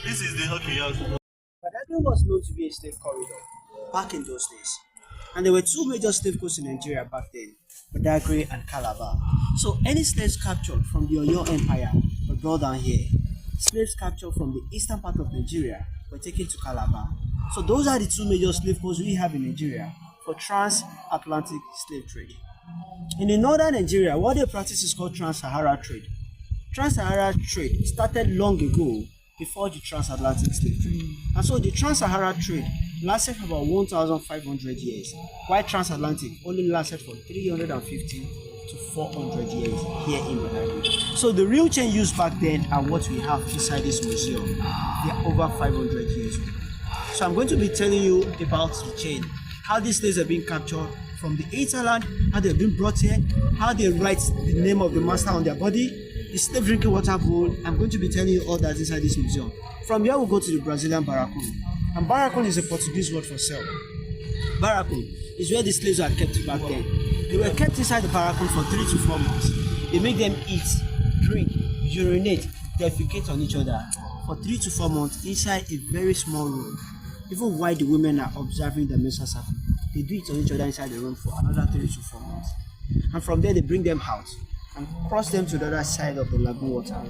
This is the okay. Yeah. Badagry was known to be a slave corridor back in those days. And there were two major slave coasts in Nigeria back then, Badagry and Calabar. So any slaves captured from the Oyo Empire were brought down here. Slaves captured from the eastern part of Nigeria were taken to Calabar. So those are the two major slave coasts we have in Nigeria for transatlantic slave trade. In the northern Nigeria, what they practice is called trans-Sahara trade. Trans-Sahara trade started long ago before the transatlantic slave trade. And so the trans-Sahara trade lasted for about 1,500 years, while transatlantic only lasted for 350 to 400 years here in Badagry. So the real chain used back then and what we have inside this museum, they are over 500 years old. So I'm going to be telling you about the chain, how these slaves have been captured from the hinterland, how they've been brought here, how they write the name of the master on their body, the slave drinking water bowl. I'm going to be telling you all that inside this museum. From here we'll go to the Brazilian barracoon. And barracoon is a Portuguese word for cell. Barracoon is where the slaves were kept back then. They were kept inside the barracoon for 3 to 4 months. They make them eat, drink, urinate, defecate on each other for 3 to 4 months inside a very small room. Even while the women are observing the menstrual cycle, they do it on each other inside the room for another 3 to 4 months. And from there they bring them out and cross them to the other side of the lagoon water.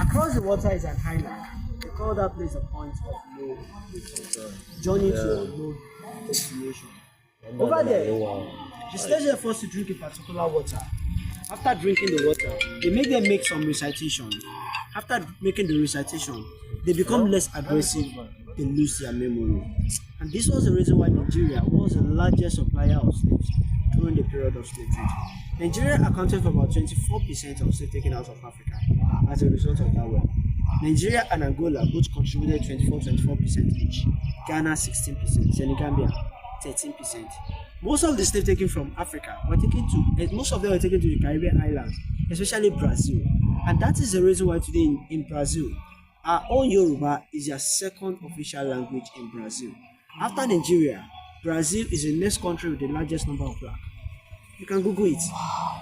Across the water is an island. They call that place a point of no return. Journey to a no destination. Over there, the slaves are forced to drink a particular water. After drinking the water, they make them make some recitation. After making the recitation, they become less aggressive, they lose their memory. And this was the reason why Nigeria was the largest supplier of slaves during the period of slave trade. Nigeria accounted for about 24% of slaves taken out of Africa as a result of that work. Nigeria and Angola both contributed 24% each. Ghana 16%, Senegambia 13%. Most of the slaves taken from Africa were taken to, most of them were taken to the Caribbean islands, especially Brazil. And that is the reason why today in Brazil, our own Yoruba is their second official language in Brazil. After Nigeria, Brazil is the next country with the largest number of black. You can Google it.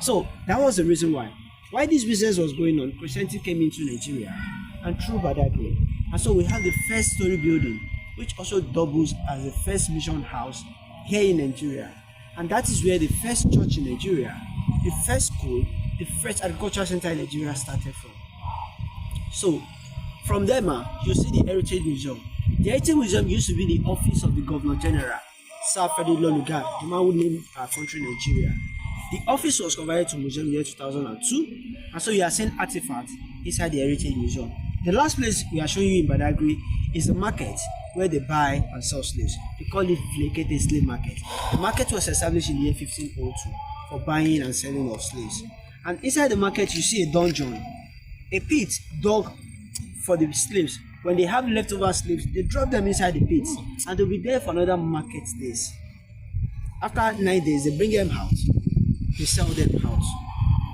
So that was the reason why. While this business was going on, Christianity came into Nigeria and through Badagry. And so we have the first story building, which also doubles as the first mission house here in Nigeria. And that is where the first church in Nigeria, the first school, the first agricultural center in Nigeria started from. So from there, you see the Heritage Museum. The Heritage Museum used to be the office of the Governor General, Sir Ferdinand Lugard, the man who named our country Nigeria. The office was converted to museum in the year 2002, and so you are seeing artifacts inside the Heritage Museum. The last place we are showing you in Badagry is the market where they buy and sell slaves. They call it Vlekete Slave Market. The market was established in the year 1502 for buying and selling of slaves. And inside the market you see a dungeon, a pit dug for the slaves. When they have leftover slaves, they drop them inside the pit and they'll be there for another market days. After 9 days, they bring them out. They sell them out.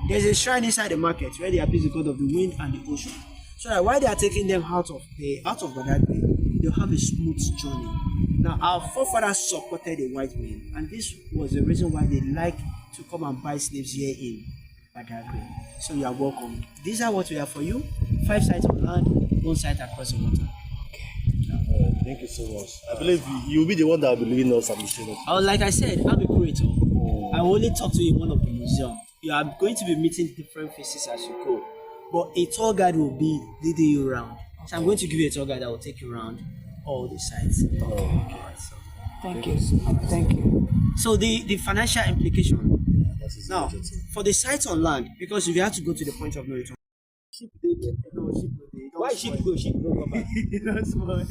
There's a shrine inside the market where they appease the god of the wind and the ocean. So that while they are taking them out of Badagry, they'll have a smooth journey. Now, our forefathers supported the white men, and this was the reason why they like to come and buy slaves here in Badagry. So you are welcome. These are what we have for you. 5 sites on land, 1 site across the water. Thank you so much. I believe you'll be the one that will be leading us and showing us. Like I said, I'm a curator. I will only talk to you in one of the museum. You are going to be meeting different faces as you go, but a tour guide will be leading you around. So I'm going to give you a tour guide that will take you around all the sites. Thank you. Thank you. So the financial implication. Now, for the sites on land, because if you have to go to the point of no return, why sheep go come back? That's why.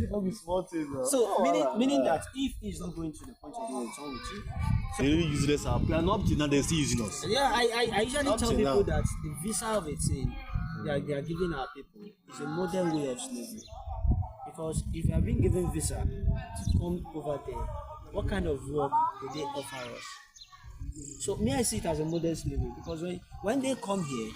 Don't be small things. So meaning that if he's not going to the point of no return with you, They really useless our plan. Up till now, they're still using us. yeah, I usually Up tell till people now. that the visa of a thing they are giving our people is a modern way of slavery. Because if you are being given visa to come over there, what kind of work do they offer us? So me, I see it as a modern slavery because when they come here,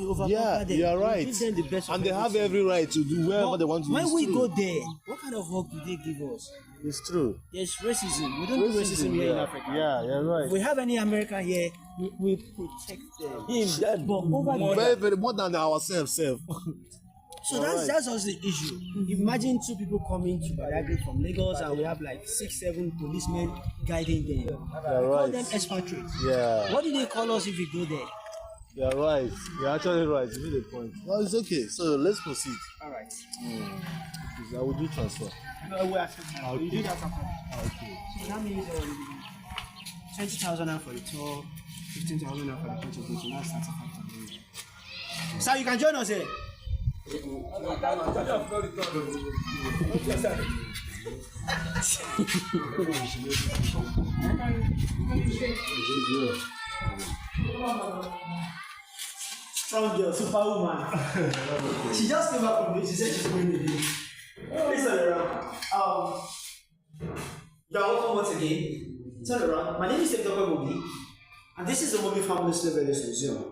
We over Yeah, them. you are We right. give them the best of And they have everything. every right to do wherever But they want to. when It's we true. go there, what kind of work do they give us? It's true. There's racism. We don't do racism here in yeah. Africa. Yeah, you're right. If we have any American here, we protect them. But over Very, there, very more than ourselves, self. so that's also the issue. Imagine two people coming to Badagry from Lagos and we have like 6-7 policemen guiding them. We call right. them expatriates. Yeah. What do they call us if we go there? You're right. You're actually right. You made a point. Well, it's okay. So let's proceed. All right. I will do transfer. No, we accept. We do that after. Okay. So that means 20,000 for the tour, 15,000 for the contribution. That's 35,000. So you can join us here. Strong girl, superwoman. She just came back from me. She said she's going to be. Please turn around. You're welcome once again. Turn around. My name is Dr. Mobi, and this is the Mobi Family Slavery Museum.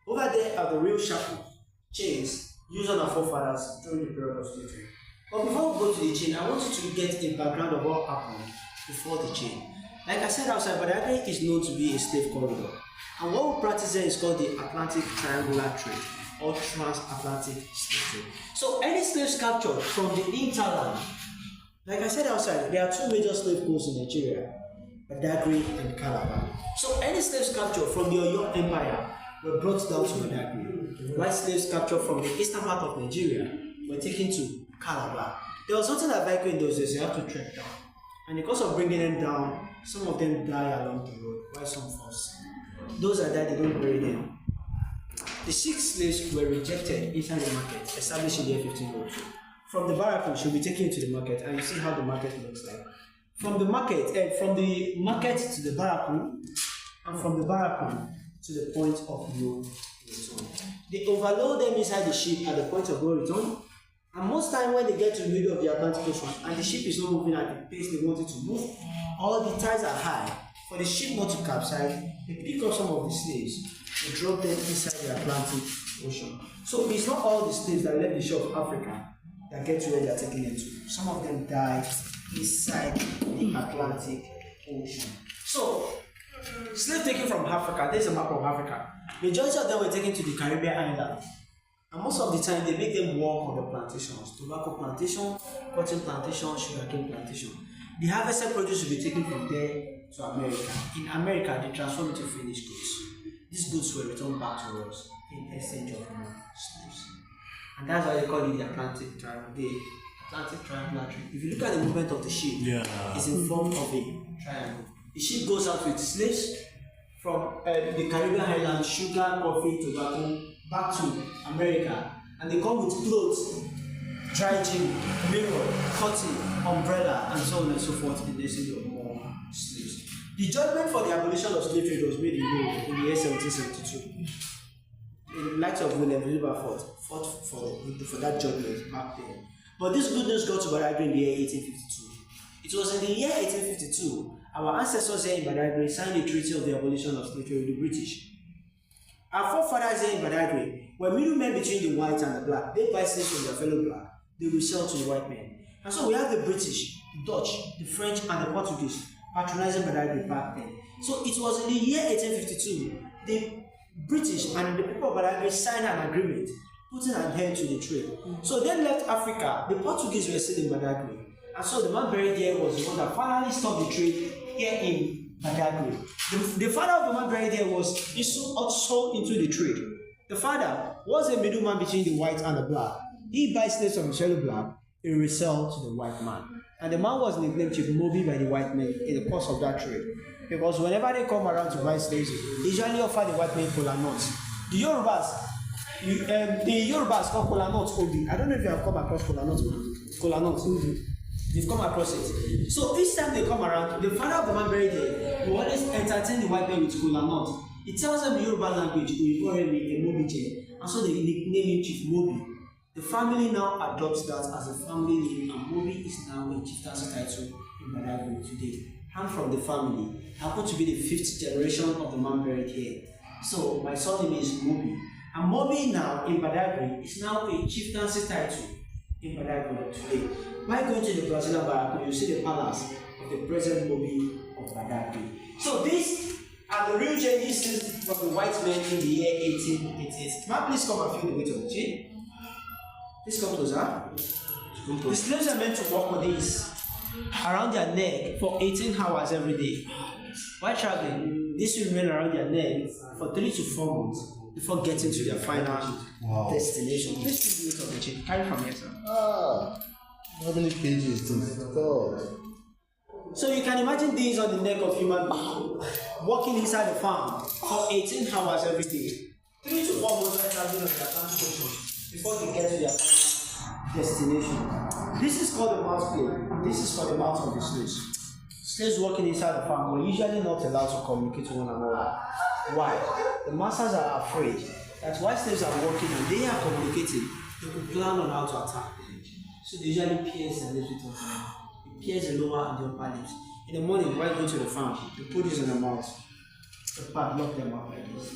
Over there are the real shackles, chains used on our forefathers during the period of slavery. But before we go to the chain, I want you to get a background of what happened before the chain. Like I said outside, Badagry is known to be a slave corridor. And what we practice there is called the Atlantic Triangular Trade or Transatlantic Slave Trade. So any slaves captured from the hinterland, like I said outside, there are two major slave coasts in Nigeria, Badagry and Calabar. So any slaves captured from the Oyo Empire were brought down to Badagry, while slaves captured from the eastern part of Nigeria were taken to Calabar. There was something that vehicle in those days, you have to trek down. And because of bringing them down, some of them die along the road, while some fall sick. Those that died, they don't bury them. The 6 slaves were rejected inside the market, established in the year 1502. From the barracoon, she'll be taken to the market, and you see how the market looks like. From the market to the barracoon, and from the barracoon to the point of no return. They overload them inside the ship at the point of no return, and most time when they get to the middle of the Atlantic Ocean and the ship is not moving at the pace they want it to move, or the tides are high, for the ship not to capsize, they pick up some of the slaves and drop them inside the Atlantic Ocean. So it's not all the slaves that left the shore of Africa that get to where they are taking them to. Some of them die inside the Atlantic Ocean. So, slaves taken from Africa, there's a map of Africa. Majority of them were taken to the Caribbean islands. And most of the time, they make them work on the plantations. Tobacco plantation, cotton plantation, sugarcane plantation. The harvested produce will be taken from there to America. In America, they transform into finished goods. These goods were returned back to us in exchange of more slaves. And that's why they call it the Atlantic Triangular Trade. If you look at the movement of the ship, it's in form of a triangle. The ship goes out with slaves from the Caribbean islands, sugar, coffee, tobacco, back to America, and they come with clothes, dry gin, mirror, cotton, umbrella, and so on and so forth in the city of more slaves. The judgment for the abolition of slave trade was made in Rome in the year 1772. The likes of William Wilberforce fought for that judgment back then. But this good news got to Badagry in the year 1852. It was in the year 1852 our ancestors here in Badagry signed the Treaty of the Abolition of Slavery with the British. Our forefathers here in Badagry were middlemen between the white and the black. They buy slaves from their fellow black. They will sell to the white men. And so we have the British, the Dutch, the French, and the Portuguese patronizing Badagry back then. So it was in the year 1852 the British and the people of Badagry signed an agreement putting an end to the trade. So they left Africa. The Portuguese were still in Badagry. And so the man buried here was the one that finally stopped the trade here in Badagry. The father of the man buried here was also into the trade. The father was a middleman between the white and the black. He buys slaves from the fellow black, he resell to the white man. And the man was nicknamed Chief Mobi by the white men in the course of that trade. Because whenever they come around to buy slaves, they usually offer the white men kola nuts. The Yorubas call kola nuts obi. I don't know if you have come across kola nuts. Kola nuts. They've come across it. So each time they come around, the father of the man buried there will always entertain the white men with kola nuts. He tells them in Yoruba language, and so they nickname him Chief Mobi. The family now adopts that as a family name, and Mobi is now a chieftaincy title in Badagry today. I'm from the family. I happen to be the 5th generation of the man buried here. So my surname is Mobi. And Mobi now in Badagry is now a chieftaincy title in Badagry today. By going to the Brazilian Barracoon, you see the palace of the present Mobi of Badagry. So these are the real changes from the white men in the year 1888. Can I please come and feel the weight of the chain? Please come closer. The slaves are meant to walk with this around their neck for 18 hours every day. While traveling, this will remain around their neck for 3 to 4 months before getting to their final destination. Please feel the weight of the chain. Carry from here, sir. How many kgs is this? God. So you can imagine these on the neck of human being walking inside the farm for 18 hours every day. 3 to 4 months after traveling on their transportation before they get to their final destination. This is called the mouth plate, and this is for the mouth of the slaves. Slaves working inside the farm were usually not allowed to communicate to one another. Why? The masters are afraid that while slaves are working and they are communicating, they could plan on how to attack them. So they usually pierce the lips with them. They pierce the lower and the upper lips. In the morning, while going to the farm, they put this in their mouth. They padlock them up like this.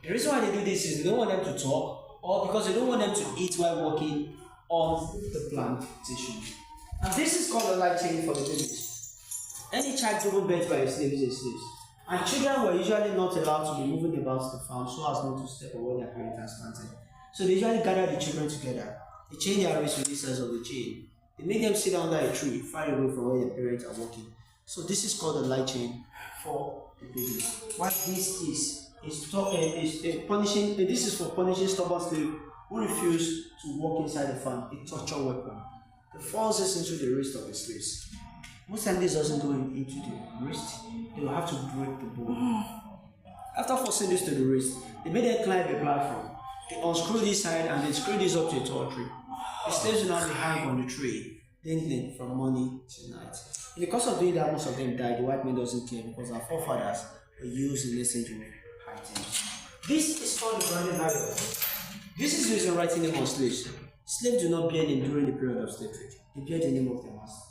The reason why they do this is they don't want them to talk, or because they don't want them to eat while working on the plantation. And this is called a light chain for the babies. Any child given birth by a slave is a slave. And children were usually not allowed to be moving about the farm so as not to step on where their parents are standing. So they usually gather the children together. They chain their wrists with this size of the chain. They make them sit under a tree far away from where their parents are walking. So this is called a light chain for the baby. What this is punishing. This is for punishing stubborn slave who refuse to walk inside the farm. A torture weapon. It falls this into the wrist of the slaves. Most times this doesn't go into the wrist. They will have to break the bone. After forcing this to the wrist, they made them climb a platform. They unscrew this side and they screw this up to a tall tree. The slaves will now be hung on the tree, dangling from morning till night. In the course of doing that, most of them died. The white man doesn't care because our forefathers were used in listening to high things. This is called the branded value. This is used in writing name on slaves. Slaves do not bear name during the period of slave trade. They bear the name of their masters.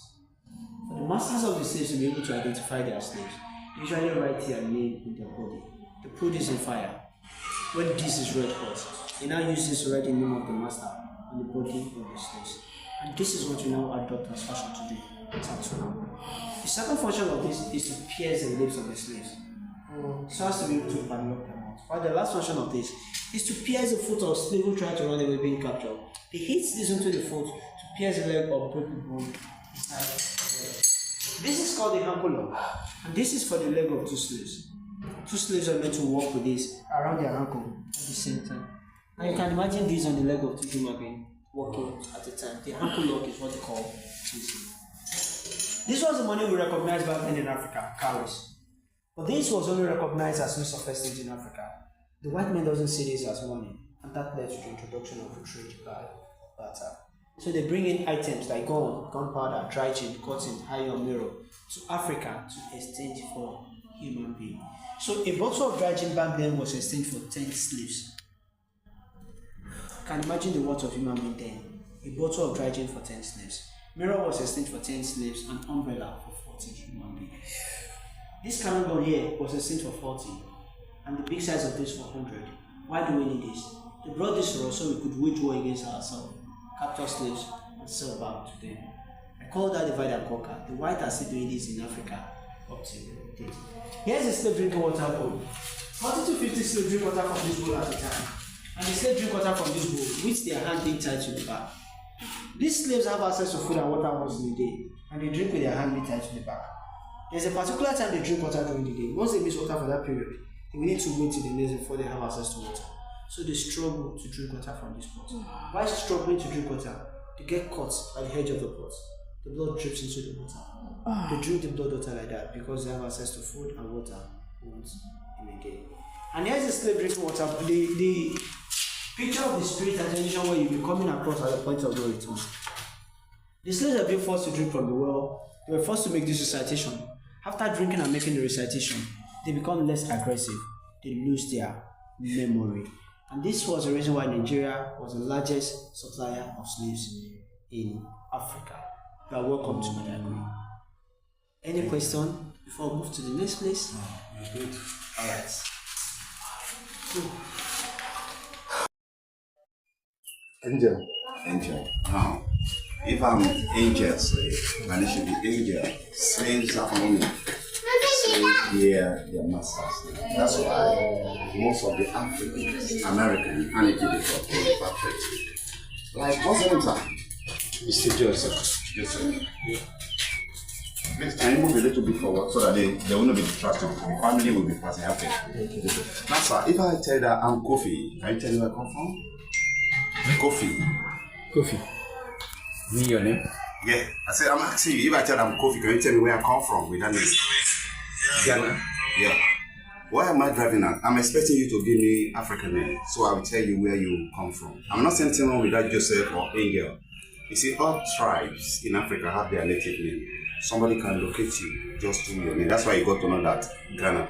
For the masters of the slaves to be able to identify their slaves, they usually write their name in their body. They put this in fire. When this is red hot, they now use this to write the name of the master on the body of the slaves. And this is what we now adopt as fashion today. Tattoo. The second function of this is to pierce the lips of the slaves, so as to be able to padlock their mouth. While the last function of this is to pierce the foot of slave who try to run away being captured. They hit this into the foot to pierce the leg or break the bone inside the leg. This is called the ankle lock, and this is for the leg of two slaves. Two slaves are meant to walk with this around their ankle at the same time. And you can imagine this on the leg of two human beings walking at a time. The ankle lock is what they call this. This was the money we recognized back then in Africa, cowries. But this was only recognized as means of exchange in Africa. The white man doesn't see this as money, and that led to the introduction of trade by barter. So they bring in items like gold, gunpowder, dry gin, cotton, iron, mirror to Africa to exchange for human being. So a bottle of dry gin back then was exchanged for 10 slaves. You can imagine the worth of human being then. A bottle of dry gin for 10 slaves. Mirror was exchanged for 10 slaves, and umbrella for 40 human beings. This cannon gun here was exchanged for 40, and the big size of this for 100. Why do we need this? They brought this for us so we could wage war against ourselves, capture slaves, and sell back to them. I call that divide and conquer. The white are still doing this in Africa up to date. Here's a slave drinking water bowl. 40 to 50 slaves drink water from this bowl at a time. And the slaves drink water from this bowl with their hand being tied to the back. These slaves have access to food and water once in a day, and they drink with their hand being tied to the back. There's a particular time they drink water during the day. Once they miss water for that period, they will need to wait till the next before they have access to water. So they struggle to drink water from this pot. While struggling to drink water, they get caught by the edge of the pot. The blood drips into the water. They drink the blood water like that because they have access to food and water once in a day. And here's the slave drinking water. The picture of the spirit and tension where you'll be coming across at the point of no return. The slaves have been forced to drink from the well. They were forced to make this recitation. After drinking and making the recitation, they become less aggressive. They lose their memory. And this was the reason why Nigeria was the largest supplier of slaves in Africa. You are welcome to Badagry. Any question before we move to the next place? No, you're good. Alright. Angel. Angel. Now, if I'm angel slave, and it should be angel, slaves are only slaves bear their masters. That's why most of the Africans, American, and Egyptians repatriate. Like, what's the name, sir? Mr. Joseph. Joseph. Please, can you move a little bit forward so that they will not be distracted? The family will be passing happy. Now, sir, if I tell you that I'm Kofi, can you tell me where I come from? Kofi. Kofi. Me, your name? Yeah, I said, I'm asking you, if I tell you I'm Kofi, can you tell me where I come from with that name? Ghana. Yeah. Why am I driving at? I'm expecting you to give me African name, so I will tell you where you come from. I'm not saying anything wrong with that Joseph or Angel. You see, all tribes in Africa have their native name. Somebody can locate you just through your name. That's why you got to know that Ghana.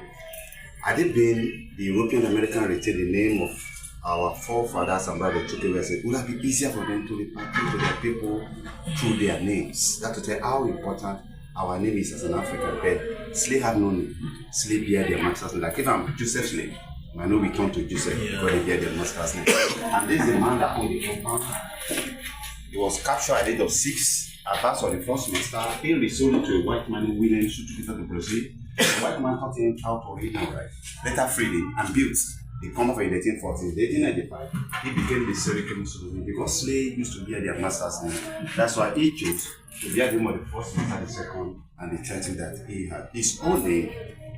Had it been the European American retained the name of our forefathers and brothers took away, said, would that be easier for them to repatriate to their people through their names? That to tell how important our name is as an African. But slave have no name. Slave bear their master's name. Like if I'm Joseph slave, I know we turn to Joseph because they bear their master's name. And this is the man that owned the compound. He was captured at the age of 6. Advanced on the first semester, he resold to a white man in William Sutukiza to Brazil. The white man taught him how to read and write. Later freed him and built the Commonwealth in 1840. In 1895, he became the Seriki Mussolini because slaves used to bear their master's name. That's why he chose to bear the name of the first semester, the second, and the third that he had. His own name,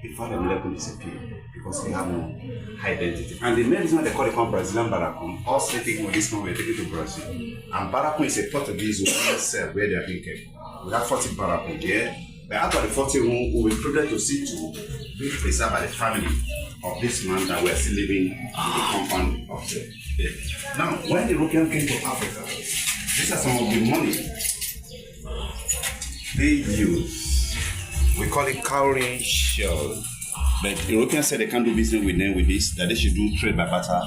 the father of disappeared because he had no identity. And the main reason they call it Brazilian Barracoon, all slave people this one were taken to Brazil. And Barracoon is a Portuguese cell where they are being kept. We have 40 Barracoon there. But out of the 40 we were privileged to see to be preserved by the family of this man that were still living in the compound of the death. Now, when the Europeans came to Africa, these are some of the money they use. We call it cowrie shell. But the Europeans said they can't do business with them with this, that they should do trade by barter,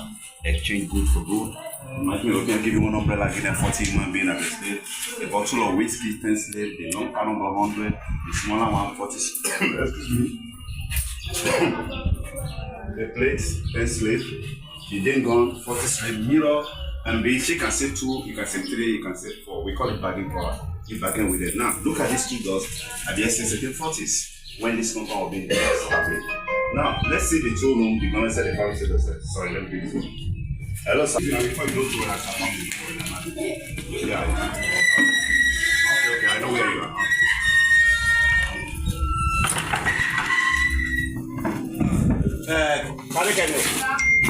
exchange good for good. Imagine Europeans give you one umbrella, give them 40 human beings as a slave, a bottle of whiskey, 10 slaves, the long pan of 100, the smaller one, 40 excuse me. The plate, 10 slaves, the then gone, 40 slaves, mirror, and bitch, you can say 2, you can say 3, you can say 4. We call it bargain power. You bargain with it. Now, look at these two doors at the SN1740s when this compound was being established. Now, let's see the 2 room. The government said the family said themselves. Sorry, let me do this one. Hello, sir. Now, before you go to where I come from, yeah. Okay, I know where you are.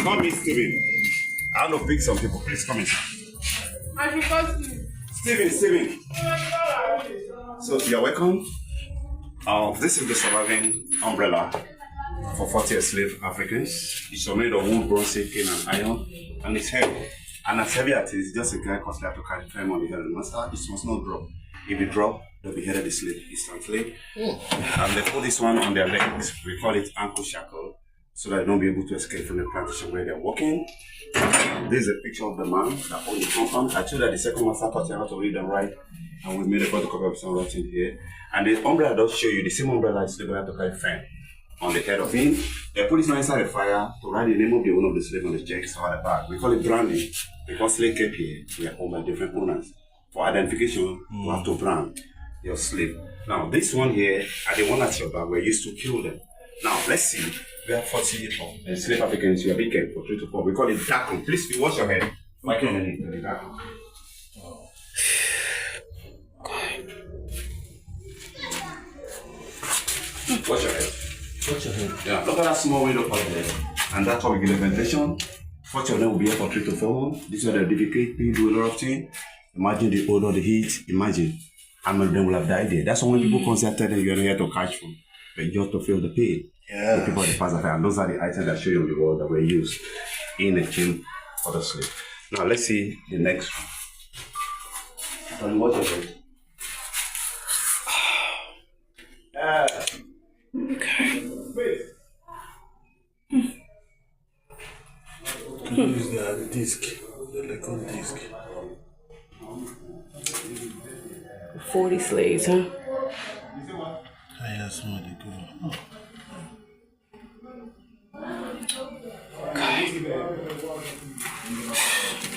Come meet Steven. I want to pick some people. Please come in. Steven. So you're welcome. This is the surviving umbrella for 40 slave Africans. It's made of wood, bronze, cane, and iron, and it's heavy. And as heavy as it is, just a guy constantly have to carry frame on the head of the master. It must not drop. If it drop, they'll be headed the slave instantly. And they put this one on their legs. We call it ankle shackle, so that they don't be able to escape from the plantation where they're walking. This is a picture of the man that owned the compound. I told that the second master taught him how to read and write, and we made a photocopy of some writing here. And the umbrella does show you the same umbrella is still going to carry fan on the head of him. They put this one inside the fire to write the name of the owner of the slave on the chest or the back. We call it branding because slave kept here, we are owned by different owners. For identification, you have to brand your slave. Now, this one here, and the one at your back, we're used to kill them. Now, let's see. We have 40 of slave Africans. You are big for 3 to 4. We call it dark. Please wash your head. Like your head in the dark. Wash your head. Watch your head. Yeah, look at that small window over there. And that's how we get the ventilation. 40 of them will be here for 3 to 4. This is where they dedicate, do a lot of things. Imagine the odor, the heat. Imagine how many of them will have died there. That's why when people consider them, you're not here to catch food, but just to feel the pain. Yeah. The people that pass that, and those are the items that show you on the wall that were used in exchange for the slave. Now let's see the next one. What is it? Okay. Use the disc, the Lincoln disc. 40 slaves, huh? I have somebody go. Okay.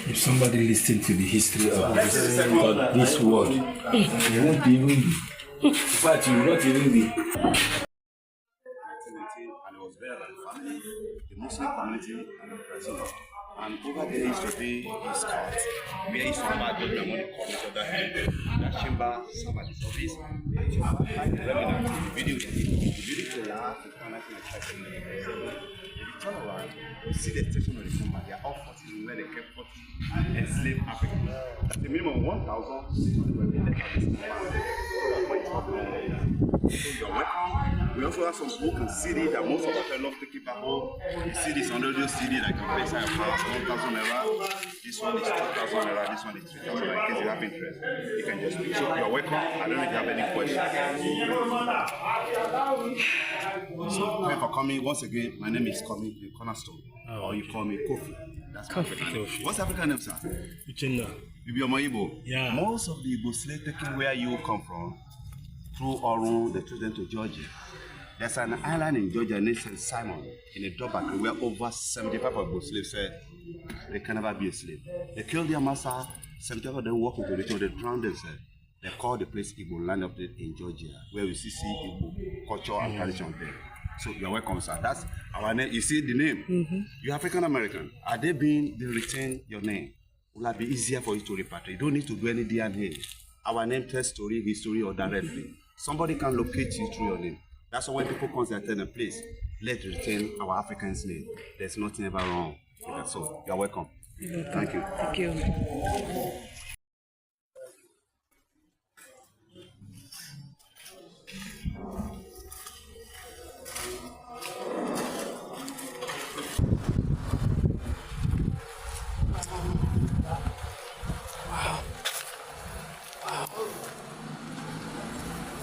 You somebody listen to the history of this world, they won't be even. In fact, you will not even be. 1918, and it was there by the family, the Muslim community, and the president. And over there used to be a scout where he used to have the money come each other that chamber served at his office. And you find the remnant in the video. The video to laugh, the corner in the church. If you turn around, you see the station of the chamber. They are all 40 where they kept 40 enslaved Africans. That's the minimum 1,600 were being left at this so you're welcome. We also have some book and CD that most of us love to keep at home. The CD is under your CD that you can place at your house, 1,000 naira. This one is 2,000 naira, this one is 3,000 naira. In case you have interest, you can just reach out. You're welcome. I don't know if you have any questions. So, thank you for coming. Once again, my name is Komi the Cornerstone. Or you call me Kofi. That's my African name. What's African name, sir? Uchenna. You be Igbo? Yeah. Most of the Igbo slaves taken where you come from, through Oru, they took them to Georgia. There's an island in Georgia named St. Simon in a drawback where over 75 of Igbo slaves said they can never be a slave. They killed their master, 75 of them walked into the church, they drowned themselves. They called the place Igbo land up there in Georgia, where we see Igbo culture and tradition there. So you're welcome, sir. That's our name. You see the name? You're African American. Are they retain your name? Will that be easier for you to repatriate? You don't need to do any DNA. Our name tells story, history, or directly. Somebody can locate you through your name. That's why when people come to attend a place, let's retain our African's name. There's nothing ever wrong with that. So you're welcome. Thank you. Thank you.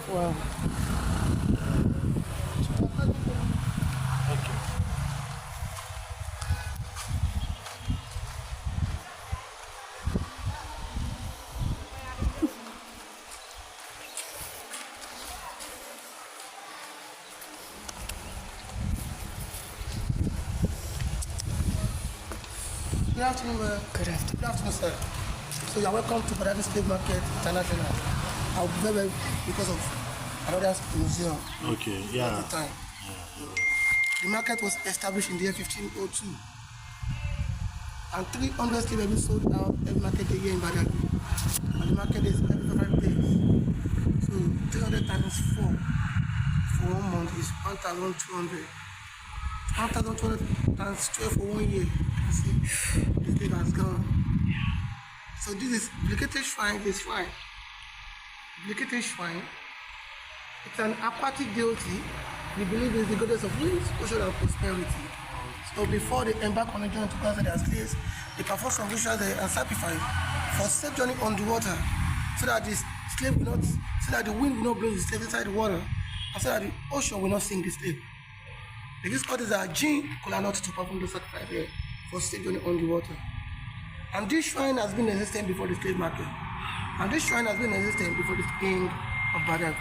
Wow. Good afternoon, Good afternoon. Good afternoon, sir. So you're welcome to Badagry Slave Market International. I'll be very because of another museum. Okay, yeah. At the time. The market was established in the year 1502. And 300 slaves have been sold out every market day here in Badagry. And the market is every 5 days. So 300 times 4 for 1 month is 1,200. 1,200 times 12 for 1 year. You see, the thing has gone. So this is Blikete Shrine, this shrine. Blikete Shrine, it's an aquatic deity. We believe it's the goddess of winds, ocean, and prosperity. So before they embark on a journey to gather their slaves, they perform some rituals and sacrifice for safe journey on the water, so that the slave will not, so that the wind will not blow the slave inside the water, and so that the ocean will not sink the slave. They use goddess as Jinn Kolanut to perform the sacrifice here for safe journey on the water. And this shrine has been existing before the slave market. And this shrine has been existing before the king of Badagry.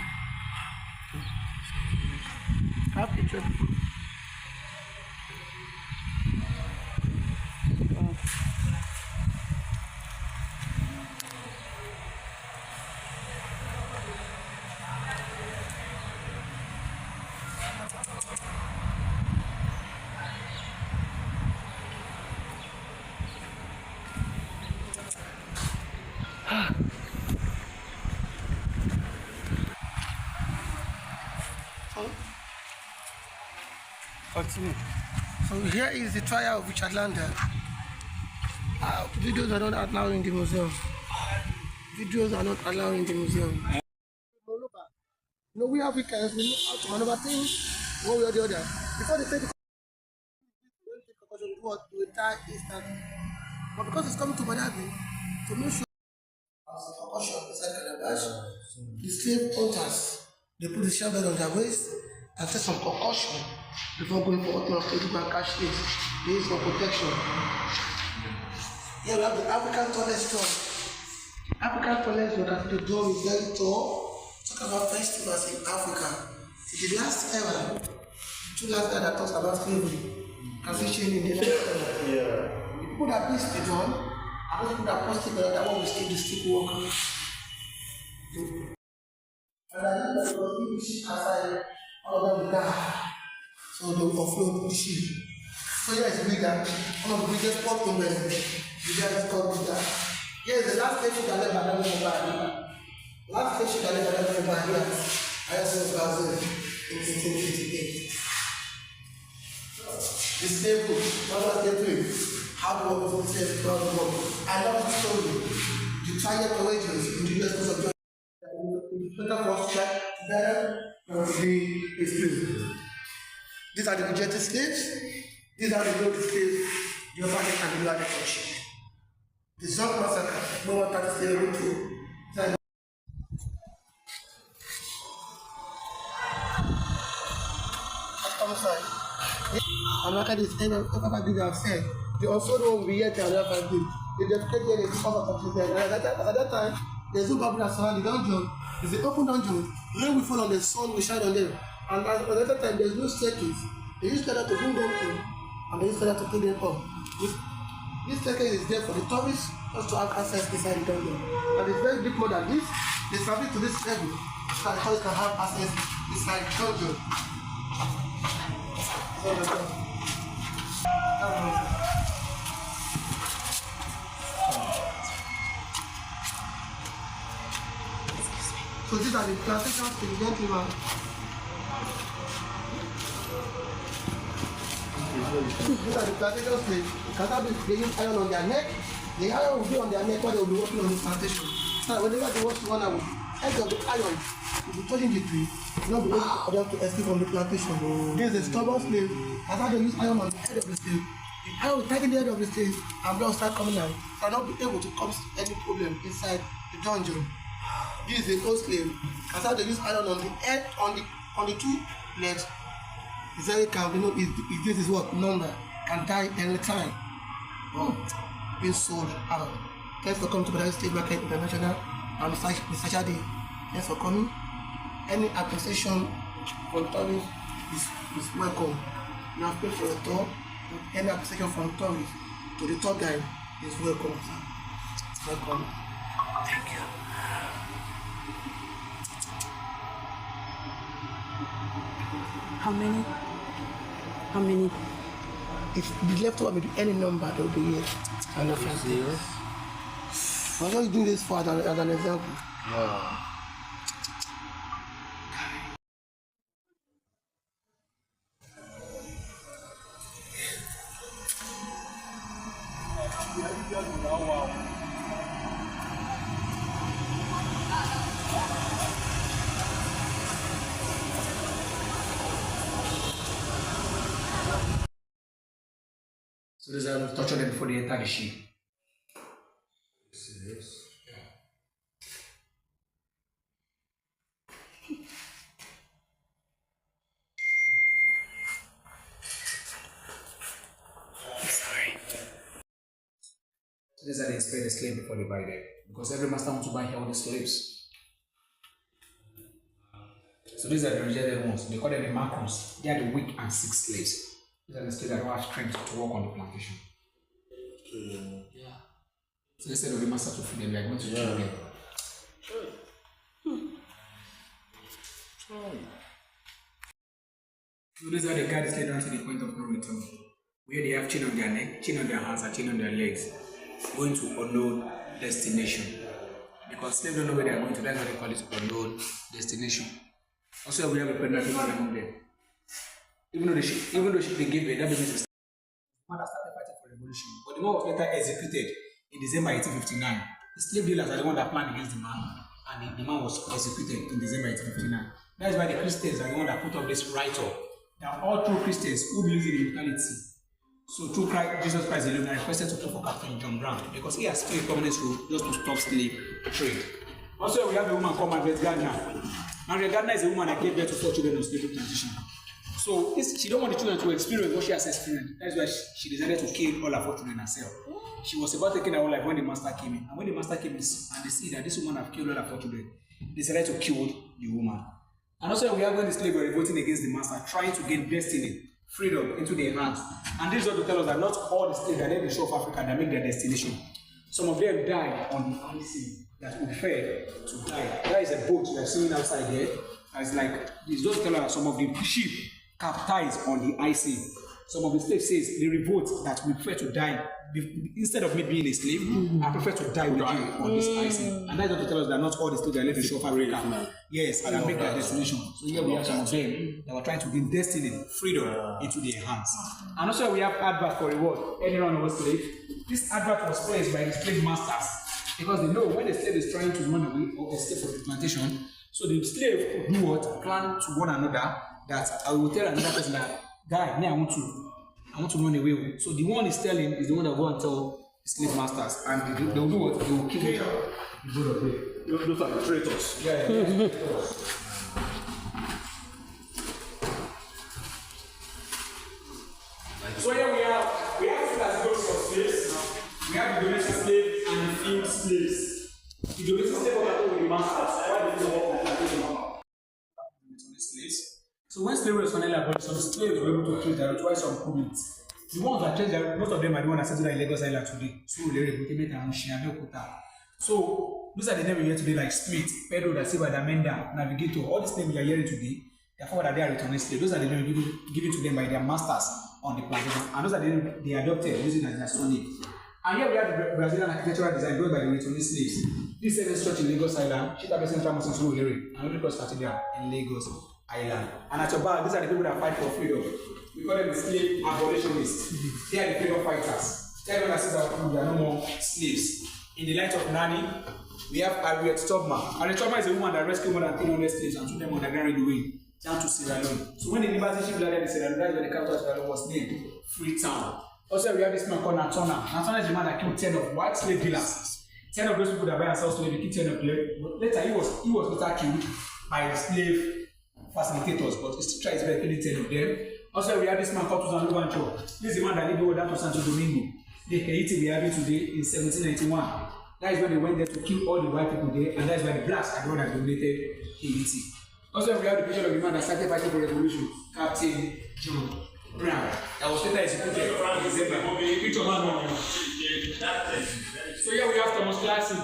Have picture. Continue. So here is the trial of Richard Lander. Videos are not allowed in the museum. Videos are not allowed in the museum. No, we Africans, we know how to maneuver things one way or the other. Before they take the what we die instantly. But because it's coming to Badagry, to make sure the slave hunters, they put the shell bed on their waist and take some concussion before going for what to do and catch this. They use for protection. Here we have the African tallest stone. African tallest, you can see the dome is very tall. Talk about festivals in Africa. It's the last era, two last era that talks about slavery. Can see change in the next era. The people that built the dome, And those people that posted that one will still the stick work. And I think that was the ship outside, all of them will die. So they will offload the ship. So here is Bida, one of the biggest port companies. Bida is called Bida. Here is the last station that left by the last station that left by the ISO Brazil in 1858. The slave book, what was the how to work with the slave throughout the world. I love the story. The trial courageous in the US Coast of Georgia. The better for strike together the slaves. These are the rejected slaves. These are the loaded slaves, the Opanic and the Lade Church. The Zog Massacre, no one can stay able to. I'm sorry. I'm not going to say everybody have said. The also don't be yet and other days. They just get here because of something. At that time, there's no Bible that surround the dungeon. It's an open dungeon. Rain will fall on the sun, will shine on them. And at that time, there's no staircase. They use feather to bring them in, and they use feather to put them up. This staircase is there for the tourists just to have access inside the dungeon. And it's very big more than this. They service to this level so that the tourists can have access inside the dungeon. So these are the plantations to the gentleman. These are the plantations they use iron on their neck. The iron will be on their neck while they will be working on the plantation. So whenever they watch one hour, edge of the iron will be touching the tree. Not be able for them to escape from the plantation. This is a stubborn slave. That's how they use iron on the head of the slave. The iron will tighten the head of the slave and blood start coming out. They will not be able to cause any problem inside the dungeon. This is a old slave. That's how they use iron on the head, on the two legs. It's very calm. You know, if this is what number can die any time. Being sold out. Thanks for coming to Badagry State Market International. I'm Mr. Shadi. Thanks for coming. Any appreciation from tourists is welcome. You have paid for a tour. Any appreciation from tourists to the tour guide is welcome, sir. Welcome. Thank you. How many? If the leftover may be any number, there will be here. And I'm just doing this for as an example. No. So these are torture them before they enter the ship. Serious? I'm sorry. So these are the enslaved slaves before they buy them. Because every master wants to buy all the slaves. So these are the rejected ones. They call them the Marcos. They are the weak and sick slaves. These are the slaves that don't have strength to work on the plantation. Yeah. So instead of the master to feed them, they are going to kill them. So these are the guys led down to the point of no return, where they have chain on their neck, chain on their hands, and chain on their legs, going to unknown destination. Because slaves don't know where they are going to, that's why they call it unknown destination. Also, we have a pregnant woman among them. Even though they gave birth, that baby is mother started fighting for revolution. But the man was later executed in December 1859. The slave dealers are the one that planned against the man, and the man was executed in December 1859. That is why the Christians are the one that put up this write-up that all true Christians who believe in immortality, so through Christ, Jesus Christ alone, are requested to pray for Captain John Brown because he has played a prominent role just to stop slave trade. Also, we have a woman called Margaret Gardner. Margaret Gardner is a woman that gave birth to 4 children on slavery plantation. So she don't want the children to experience what she has experienced. That's why she decided to kill all her 4 children herself. She was about taking her own life when the master came in. And when the master came in and they see that this woman have killed all her 4 children, they decided to kill the woman. And also we have when the slaves were revolting against the master, trying to gain destiny, freedom into their hands. And this is what to tell us that not all the slaves that left the shore of Africa that make their destination. Some of them died on the IC that we prefer to die. There is a boat you are seeing outside there. And it's like, it's just telling us some of the ship capsized on the IC. Some of the slaves says they revolt that we prefer to die instead of me being a slave. I prefer to die with you on this IC. And that's what to tell us that not all the slaves are left in South Africa. Yes, and make that destination. So here we have some of them that were trying to gain destiny, freedom into their hands. And also we have advert for reward. Any runaway slave. This advert was placed by the slave masters because they know when the slave is trying to run away or escape from the plantation, so the slave could do what? Plan to one another that I will tell another person that guy, me I want to run away. So the one is telling is the one that will go and tell the slave masters, and they will do what? They will kill each other. Those are the traitors. Yeah. So here we have two categories of slaves. We have the domestic slave and the field slaves. The domestic slave are with the masters. Why do they work on the plantation? Slaves. So when slavery was finally abolished, some slaves were able to trade there twice on permits. The ones that trade there, most of them are the ones that settled in Lagos Island today. So these are the names we hear today like Smith, Pedro da Silva, Damenda, Navigator. All these names we are hearing today, therefore that they are returning slaves. Those are the names given to them by their masters on the plantation, and those are the names they adopted using as their surname. And here we have the Brazilian architectural design done by the returning slaves. This seventh church in Lagos Island, Chita Central Mosque in Surulere, and Holy Cross Cathedral in Lagos Island. And at your back, these are the people that fight for freedom. We call them the slave abolitionists. They are the freedom fighters. Everyone that says that there are no more slaves. In the light of Nani, we have Harriet Tubman. Harriet Tubman is a woman that rescued more than 300 slaves and took them on the Grand Railway down to Sierra Leone. So when the liberty ship landed in Sierra Leone, that's where the capital of Sierra Leone was named Freetown. Also, we have this man called Natona. Natona is the man that killed 10 of white slave dealers. 10 of those people that buy and sell slaves, they killed 10 of them. But later, he was later killed by the slave facilitators, but he still tries to kill 10 of them. Also, we have this man called Tuzan Lubancho. This is the man that led the down to Santo Domingo. The Haiti we have it today in 1791. That is when they went there to kill all the white people there, and that is why the blacks are the one that dominated Haiti. Also, we have the picture of the man that started fighting for revolution, Captain John Brown. That was later executed in December. So here we have Thomas Classy,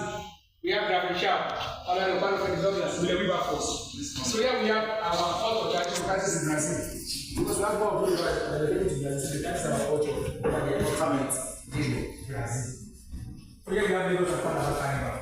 we have Gavin Sharp, Alano Pano Douglas, William. So here we have our culture crisis in Brazil. Because we have more of those that are related to Brazil, that's our culture, that they contaminate in Brazil. So here we have Lagos and Panama Carnival.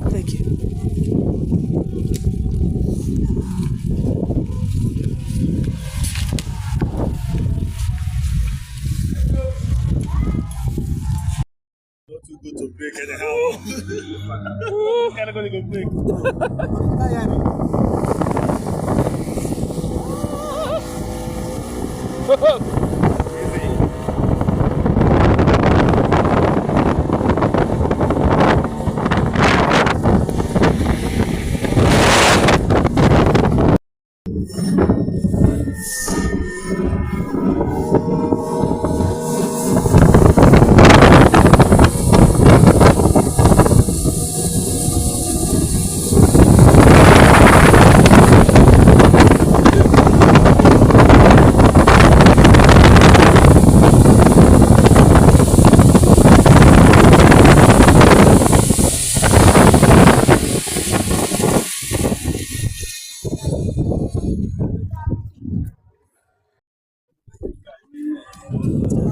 Thank you. Not too good to break anyhow. Kind of going to break.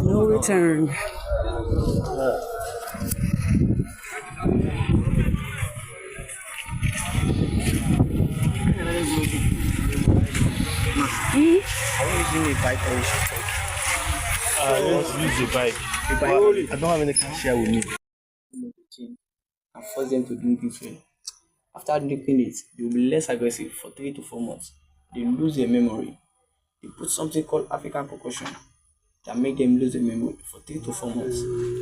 No return. Let's use the bike. I don't have any cash here with me. And force them to drink it well. After drinking it, they will be less aggressive for 3 to 4 months. They lose their memory. They put something called African concussion that make them lose their memory for 3 to 4 months.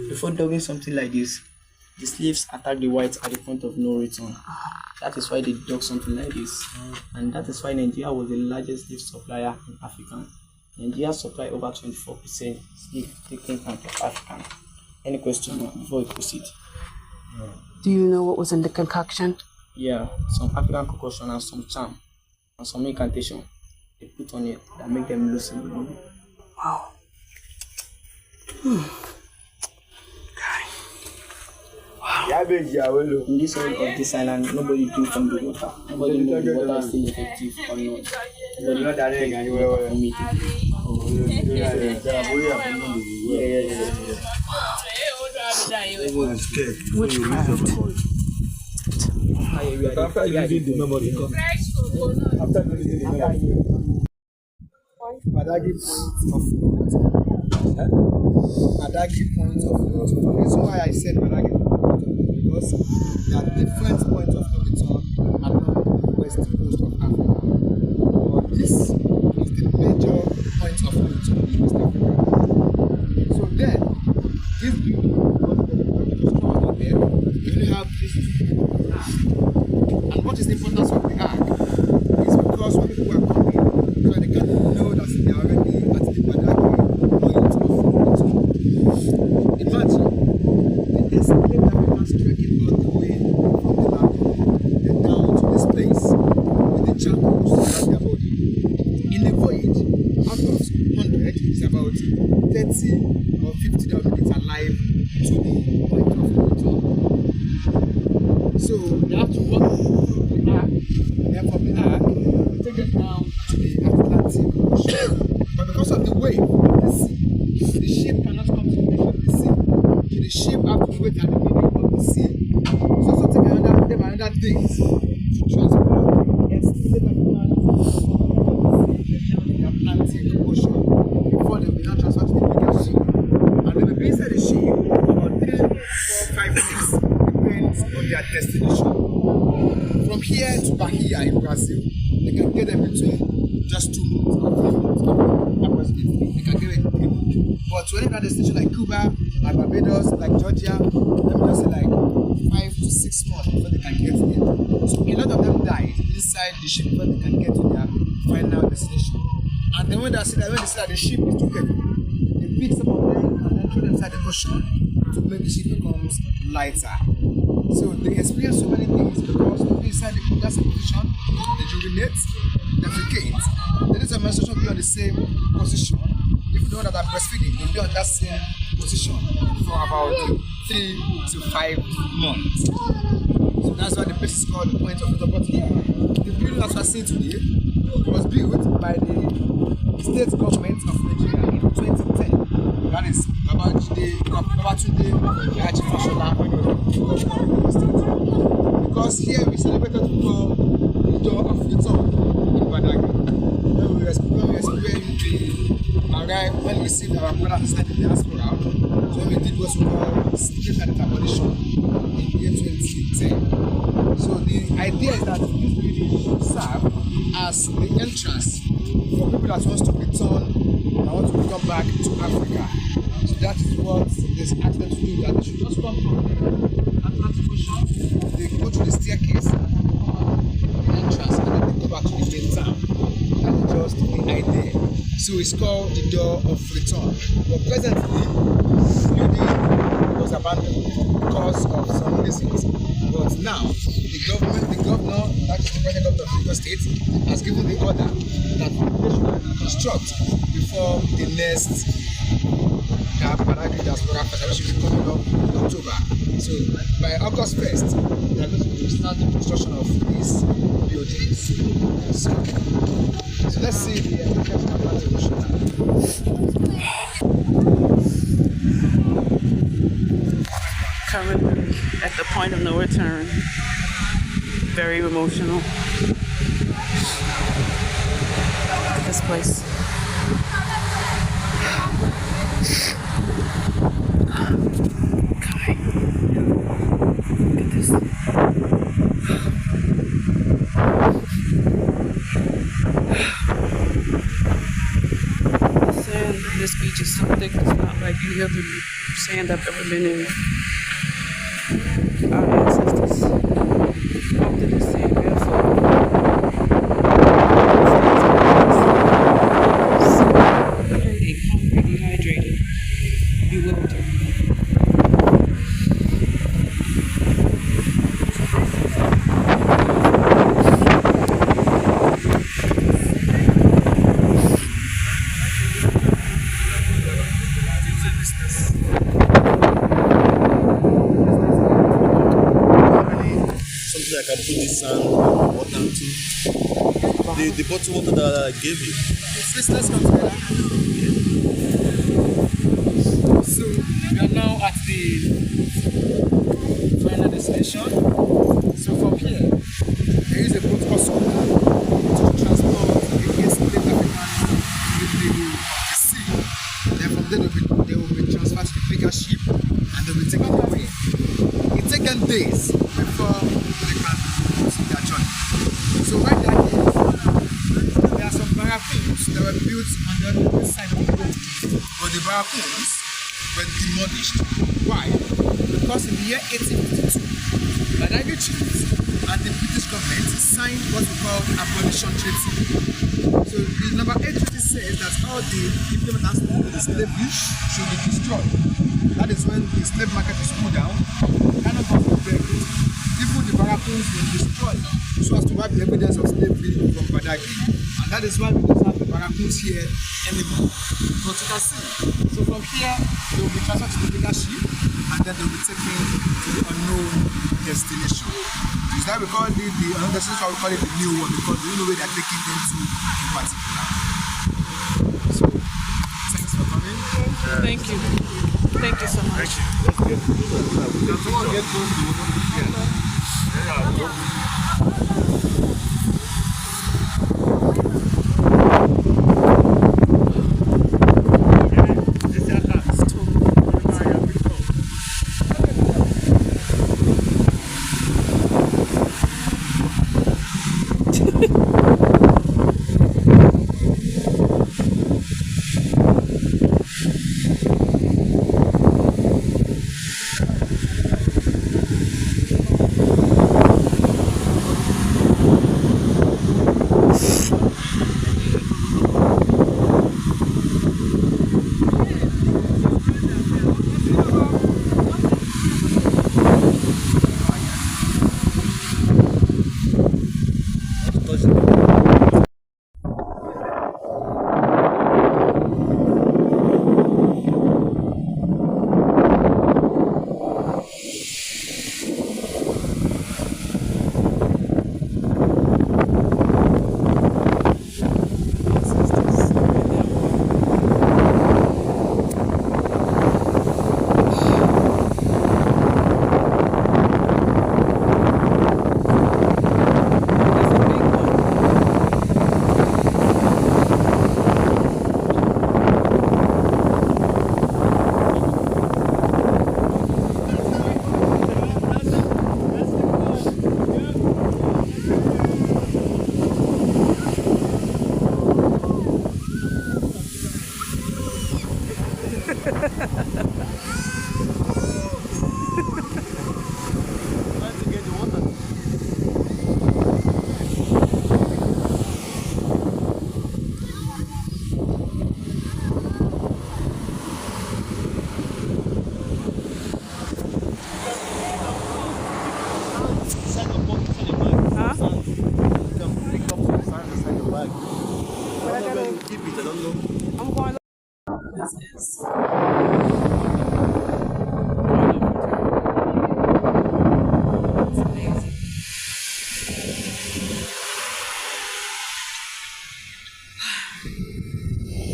Before doing something like this, the slaves attack the whites at the point of no return. That is why they dug something like this. And that is why Nigeria was the largest slave supplier in Africa. Nigeria supply over 24% slave taken from Africa. Any question before we proceed? Do you know what was in the concoction? Yeah, some African concoction and some charm and some incantation they put on it that make them lose in the movie. Wow. In this whole of this island, nobody drink from the water. Nobody knows the water is still effective or not. Nobody from it. Witchcraft. After using the memory, after using the memory. Badagry point of note. Badagry point of note. The reason why I said Badagry point of note because there are different points of no return along the west coast of Africa. But this is the major point of no return in West Africa. So then, this building was constructed on there. We only have this. And what is the importance of the ark? It's because when people are coming, so they can know that they are already at the Badagry point of no return. Imagine the enslaved Africans trekking all the way from the land and down to this place with the charcoal around their body. In a voyage, out of 100, it's about 30 or 50 that will make it alive to the point of no return. So they have to walk from the ark, then from the ark, take it down to the Atlantic Ocean. But because of the wave of the sea, the ship cannot come to the edge of the sea. So the ship have to wait at the middle of the sea. It's also taking another days to transport the enslaved Africans down the Atlantic Ocean before they will be now transferred to the biggest ship. And they will be inside the ship for about 3, 4, 5 weeks, depends on their destination. From here to Bahia in Brazil, they can get them between just 2 months or 3 months approximately. They can get it 3 months. But to any other destination like Cuba, like Barbados, like Georgia, let me just say like 5 to 6 months before they can get there. So a lot of them died inside the ship before they can get to their final destination. And then when they see that the ship is too heavy, they pick some of them and then throw them inside the ocean to make the ship becomes lighter. So they experience so many things because when they inside the position, they urinate, they defecate. There is a menstruation be on the same position. If you know that are breastfeeding, they'll be on that same position for about 3 to 5 months. So that's why the place is called the point of no return. The building that we are seeing today was built by the state government of Nigeria in 2010. That is Babatunde Raji Fashola when he was governor of the state. Because here we celebrated for the door of return in Badagry. When we received our brothers inside the diaspora, so when we did what we call secret and abolition in the year 2010. So the idea is that this building should serve as the entrance for people that wants to return and want to come back to Africa. So that is what this asked them to do, that they should just come from the Atlantic Ocean, they go to the staircase, the entrance, and then they go back to the main town. That is just the idea. So it's called the door of return. But presently, the building was abandoned because of some reasons. But now, the governor, that is the present governor of Lagos State, has given the order that they should construct before the next Badagry Diaspora Festival, which will be coming up in October. So by August 1st, they are going to start the construction of these buildings. So let's see the effects of Atlantic Ocean. Currently at the point of no return. Very emotional. Look at this place. Okay. Look at this. Sand in this beach is so thick, it's not like any other sand I've ever been in. Our ancestors walked in this I can put this sand water into the bottled water that I gave you. Let's come together. So we are now at the final destination. So from here, there is a boat called Skoda to transport the enslaved Africans with the sea. Then from there they will be transferred to the bigger ship and they will be taken away. It takes them days before they can continue their journey. So right there are some barracoons that were built on the other side of the boat. But the barracoons were demolished. Why? Because in the year 1852, Badagry chiefs and the British government signed what we call the Abolition Treaty. So the number 8 treaty says that all the implement has to do with the slavery should be destroyed. That is when the slave market is cooled down, cannot come from there. Even the barracoons were destroyed so as to wipe the evidence of slavery from Badagry. And that is why we don't have the barracoons here anymore. But you can see, so from here, they will be transferred to the bigger ship and then they will be taken to the unknown destination. Is that we call it the unknown destination, or we call it the new one, because we don't know where they are taking them to in particular. So, thanks for coming. Thank you. Thank you so much.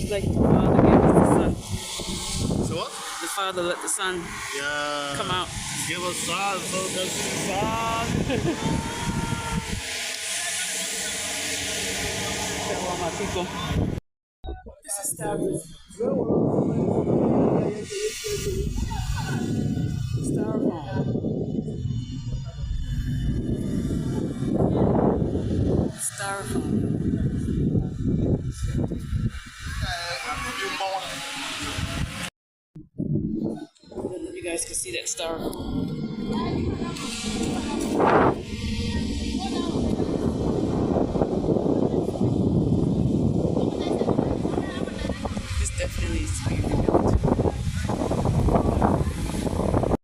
Like the Father gave us the sun. So what? The Father let the sun Yeah. come out. Give us sun, so there's sun. Tell all my people. This is styrofoam. Styrofoam. You guys can see that styrofoam.